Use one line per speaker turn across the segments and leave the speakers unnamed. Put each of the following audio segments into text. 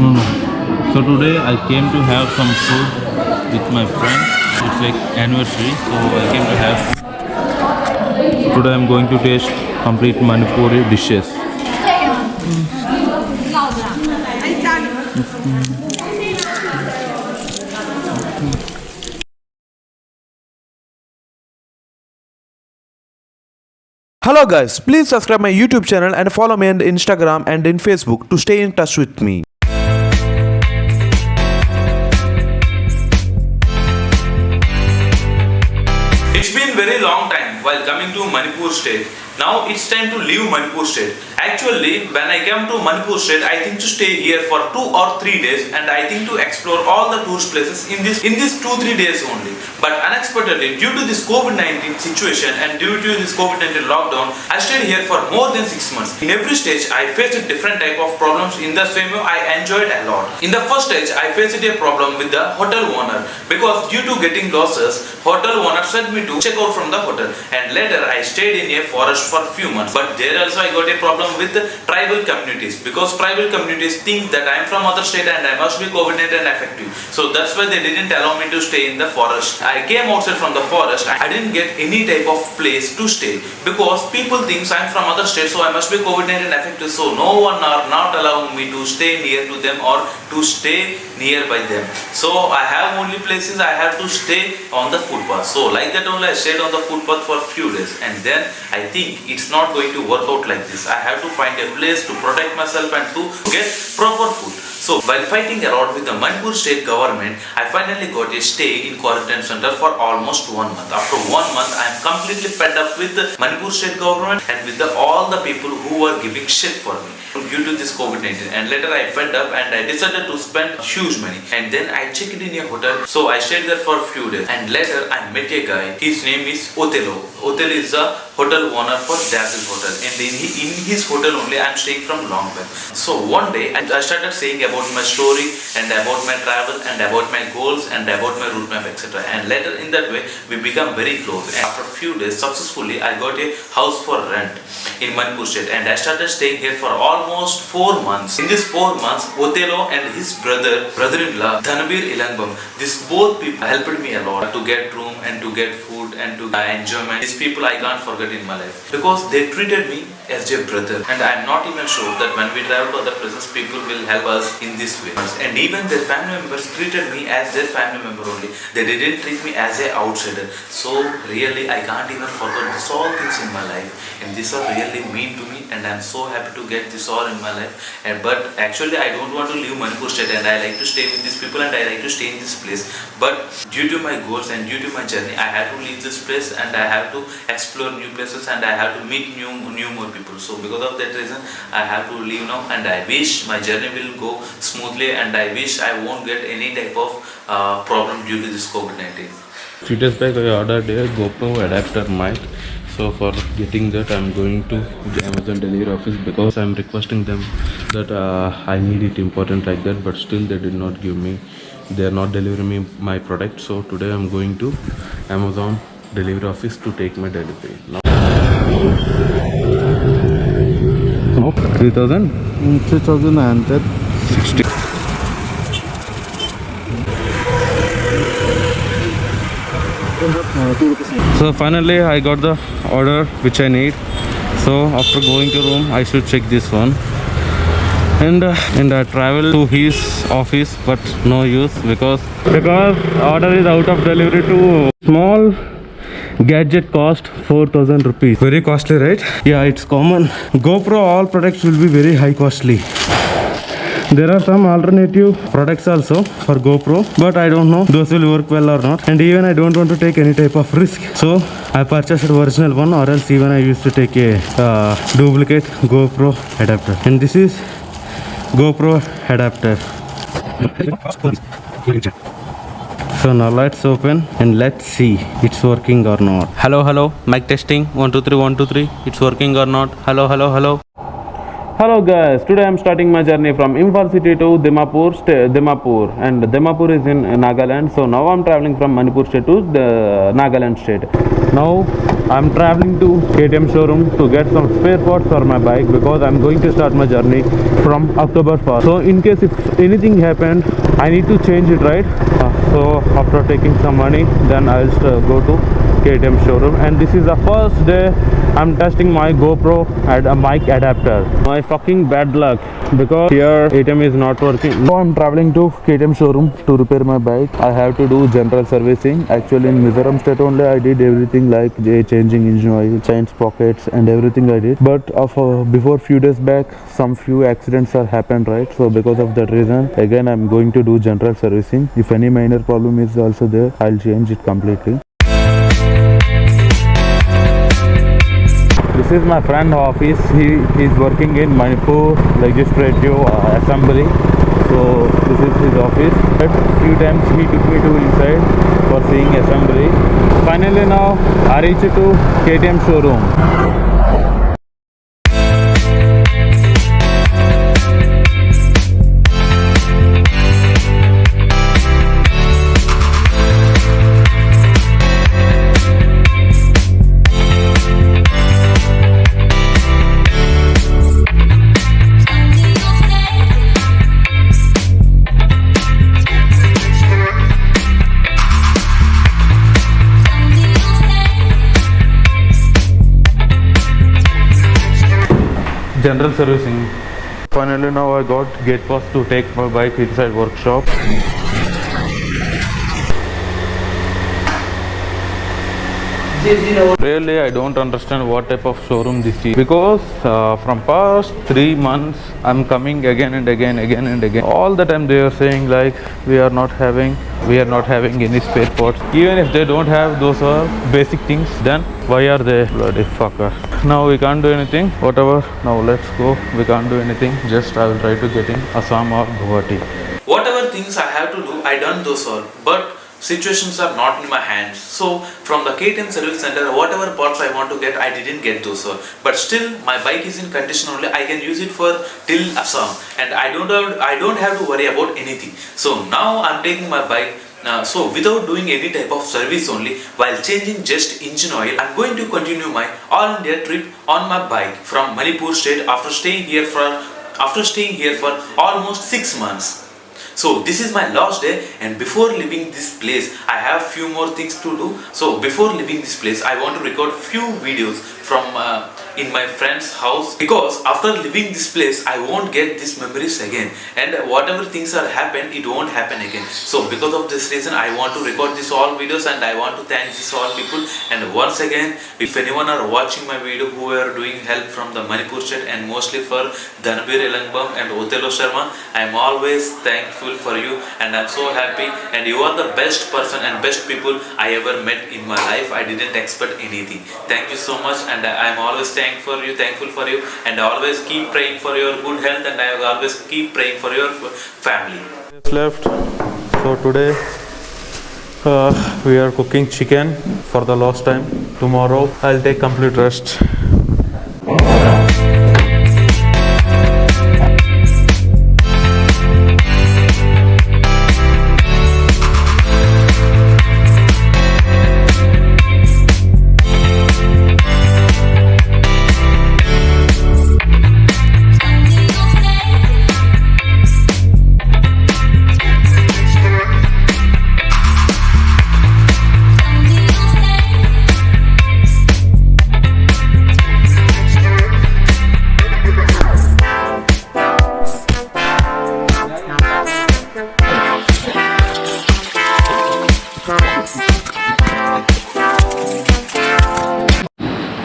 No, no. So today I came to have some food with my friend. It's like anniversary, so I came to have. Today I'm going to taste complete Manipuri dishes.
Hello guys, please subscribe my YouTube channel and follow me on Instagram and in Facebook to stay in touch with me.
It's been very long time while coming to Manipur state. Now it's time to leave Manipur state. Actually, when I came to Manipur state, I think to stay here for 2 or 3 days, and I think to explore all the tourist places in these 2-3 days only. But unexpectedly, due to this COVID-19 situation and due to this COVID-19 lockdown, I stayed here for more than 6 months. In every stage, I faced a different type of problems. In the same way, I enjoyed a lot. In the first stage, I faced a problem with the hotel owner because due to getting losses, hotel owner sent me to check out from the hotel, and later I stayed in a forest for few months. But there also I got a problem with the tribal communities because tribal communities think that I am from other state and I must be COVID-19 effective. So that's why they didn't allow me to stay in the forest. I came outside from the forest. I didn't get any type of place to stay because people think I'm from other state, so I must be COVID-19 effective. So no one are not allowing me to stay near to them or to stay nearby them. So I have only places I have to stay on the footpath. So like that only I stayed on the footpath for few days, and then I think it's not going to work out like this. I have to find a place to protect myself and to get proper food. So while fighting around with the Manipur state government, I finally got a stay in quarantine center for almost 1 month. After 1 month, I am completely fed up with the Manipur state government and with all the people who were giving shit for me due to this COVID-19. And later I fed up and I decided to spend huge money. And then I checked in a hotel. So I stayed there for a few days. And later I met a guy. His name is Othello. Othello is a hotel owner for Dazzle Hotel. And in his hotel only I am staying from long back. So one day I started saying about my story and about my travel and about my goals and about my route map, etc. And later in that way we become very close. And after a few days successfully I got a house for rent in Manipur state, and I started staying here for almost 4 months. In these 4 months, Othello and his brother-in-law Dhanbir Ilangam, these both people helped me a lot to get room and to get food and to enjoyment. These people I can't forget in my life because they treated me as a brother, and I am not even sure that when we travel to other places people will help us in this way. And even their family members treated me as their family member only. They didn't treat me as an outsider. So really I can't even forget this all things in my life, and these are really mean to me, and I'm so happy to get this all in my life. But actually I don't want to leave Manipur state, and I like to stay with these people and I like to stay in this place. But due to my goals and due to my journey, I have to leave this place and I have to explore new places and I have to meet new more people. So because of that reason I have to leave now, and I wish my journey will go smoothly, and I wish I won't get any type of problem due to this COVID-19.
3 days back I ordered a GoPro adapter mic. So for getting that I'm going to the Amazon delivery office because I'm requesting them that I need it important like that, but still they did not give me, they are not delivering me my product. So today I'm going to Amazon delivery office to take my delivery. Now 3000
and that
60. So finally I got the order which I need. So after going to room I should check this one, and I travel to his office, but no use because order is out of delivery to small gadget cost 4,000 rupees. Very costly, right? Yeah, it's common. GoPro all products will be very high costly. There are some alternative products also for GoPro, but I don't know those will work well or not, and even I don't want to take any type of risk. So I purchased the original one, or else even I used to take a duplicate GoPro adapter, and this is GoPro adapter. So now let's open and let's see it's working or not. Hello, mic testing, 1 2 3 1 2 3. It's working or not? Hello. Hello guys, today I'm starting my journey from Imphal city to Dimapur, and Dimapur is in Nagaland. So now I'm traveling from Manipur state to the Nagaland state. Now I'm traveling to KTM showroom to get some spare parts for my bike because I'm going to start my journey from October 1st. So in case if anything happened, I need to change it, right? So after taking some money, then I'll go to KTM showroom, and this is the first day I'm testing my GoPro and a mic adapter. My fucking bad luck because here ATM is not working. Now I'm traveling to KTM showroom to repair my bike. I have to do general servicing. Actually in Mizoram state only I did everything like changing engine oil, change sprockets and everything I did. But before few days back some few accidents are happened, right? So because of that reason again I'm going to do general servicing. If any minor problem is also there, I'll change it completely. This is my friend office. He is working in Manipur Legislative Assembly. So this is his office. But few times he took me to inside for seeing assembly. Finally now I reached to KTM showroom. General servicing. Finally now I got gate pass to take my bike inside workshop. Really I don't understand what type of showroom this is because from past 3 months I'm coming again and again. All the time they are saying like we are not having any spare parts. Even if they don't have those basic things, then why are they? Bloody fucker. Now we can't do anything. Whatever. Now let's go. We can't do anything. Just I will try to get in Assam or Guwahati.
Whatever things I have to do, I done those all. But situations are not in my hands. So from the KTM service center, whatever parts I want to get, I didn't get those all. But still, my bike is in condition only. I can use it for till Assam, and I don't have to worry about anything. So now I'm taking my bike. So without doing any type of service only, while changing just engine oil, I'm going to continue my all India trip on my bike from Manipur state after staying here for almost 6 months. So this is my last day, and before leaving this place I have few more things to do. So before leaving this place I want to record few videos from in my friend's house, because after leaving this place I won't get these memories again, and whatever things are happened, it won't happen again. So because of this reason I want to record these all videos, and I want to thank these all people. And once again, if anyone are watching my video who are doing help from the Manipur state, and mostly for Dhanbir Elangbam and Othello Sharma, I am always thankful for you, and I'm so happy, and you are the best person and best people I ever met in my life. I didn't expect anything. Thank you so much, and I'm always thankful for you, and I always keep praying for your good health, and I always keep praying for your family.
Left. So today we are cooking chicken for the last time. Tomorrow I'll take complete rest.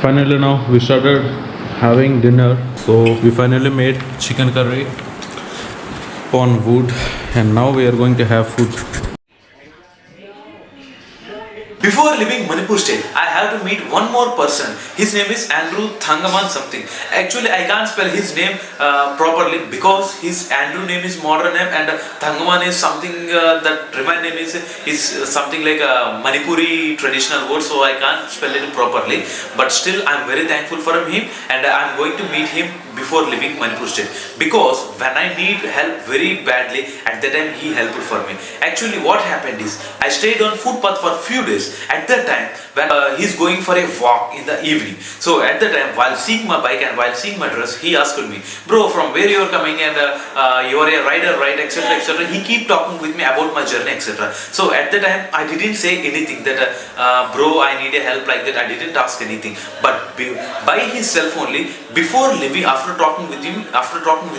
Finally now we started having dinner. So we finally made chicken curry on wood, and now we are going to have food.
Before leaving Manipur state, I have to meet one more person. His name is Andrew Thangaman something. Actually, I can't spell his name properly because his Andrew name is modern name, and Thangaman is something that remind name is something like a Manipuri traditional word, so I can't spell it properly. But still, I'm very thankful for him, and I'm going to meet him before leaving Manipur state, because when I need help very badly, at that time he helped for me. Actually what happened is, I stayed on footpath for few days at that time when he's going for a walk in the evening. So at the time, while seeing my bike and while seeing my dress, he asked me, bro, from where you are coming, and you are a rider, right, etc, etc. He keep talking with me about my journey, etc. So at the time I didn't say anything that bro, I need a help like that. I didn't ask anything, but by himself only, before leaving, after talking with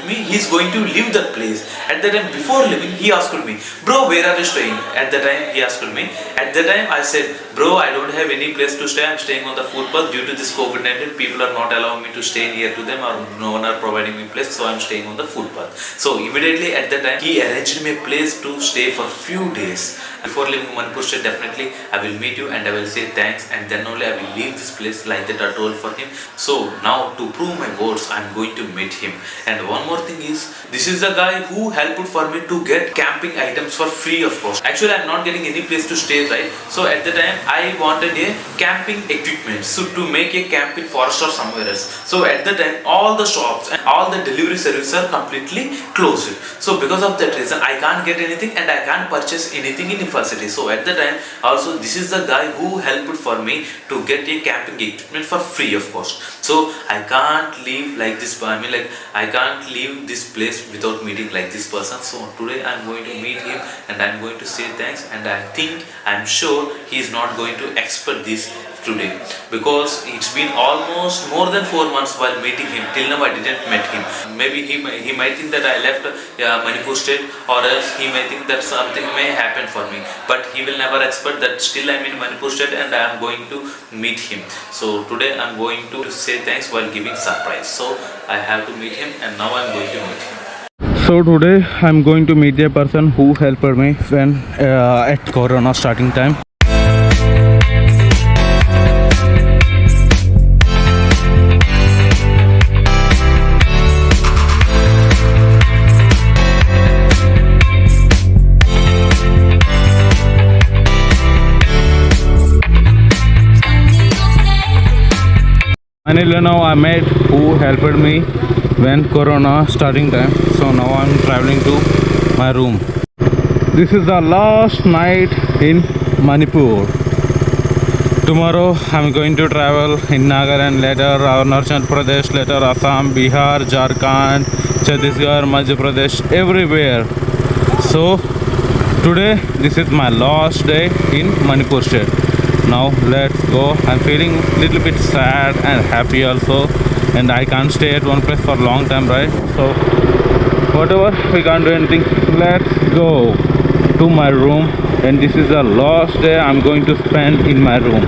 me, he's going to leave that place. At the time before leaving, he asked me, bro, where are you staying? At the time he asked me. At the time I said, bro, I don't have any place to stay. I'm staying on the footpath. Due to this COVID-19, people are not allowing me to stay near to them, or no one are providing me place, so I'm staying on the footpath. So immediately at that time, he arranged me a place to stay for few days. Before leaving Manipur state, definitely I will meet you and I will say thanks, and then only I will leave this place, like that I told for him. So now to prove my words, I'm going to meet him. And one more thing is, this is the guy who helped for me to get camping items for free of cost. Actually I'm not getting any place to stay, right? So at the time I wanted a camping equipment, so to make a camp in forest or somewhere else. So at the time all the shops and all the delivery services are completely closed. So because of that reason, I can't get anything and I can't purchase anything in university. So at the time also, this is the guy who helped for me to get a camping equipment for free of cost. So I can't leave like this. I mean, like, I can't leave this place without meeting like this person. So today I'm going to meet him and I'm going to say thanks, and I'm sure he is not going to expect this today, because it's been almost more than 4 months while meeting him. Till now I didn't met him. Maybe he might think that I left Manipur state, or else he may think that something may happen for me, but he will never expect that still I'm in Manipur state and I am going to meet him. So today I'm going to say thanks while giving surprise. So I have to meet him, and now I'm going to meet him.
So today I'm going to meet the person who helped me when at Corona starting time. Finally now I met who helped me when Corona starting time. So now I'm traveling to my room. This is the last night in Manipur. Tomorrow I'm going to travel in Nagaland, later Arunachal Pradesh, later Assam, Bihar, Jharkhand, Chhattisgarh, Madhya Pradesh, everywhere. So today this is my last day in Manipur state. Now let's go. I'm feeling a little bit sad and happy also, and I can't stay at one place for a long time, right? So whatever, we can't do anything. Let's go to my room, and this is the last day I'm going to spend in my room.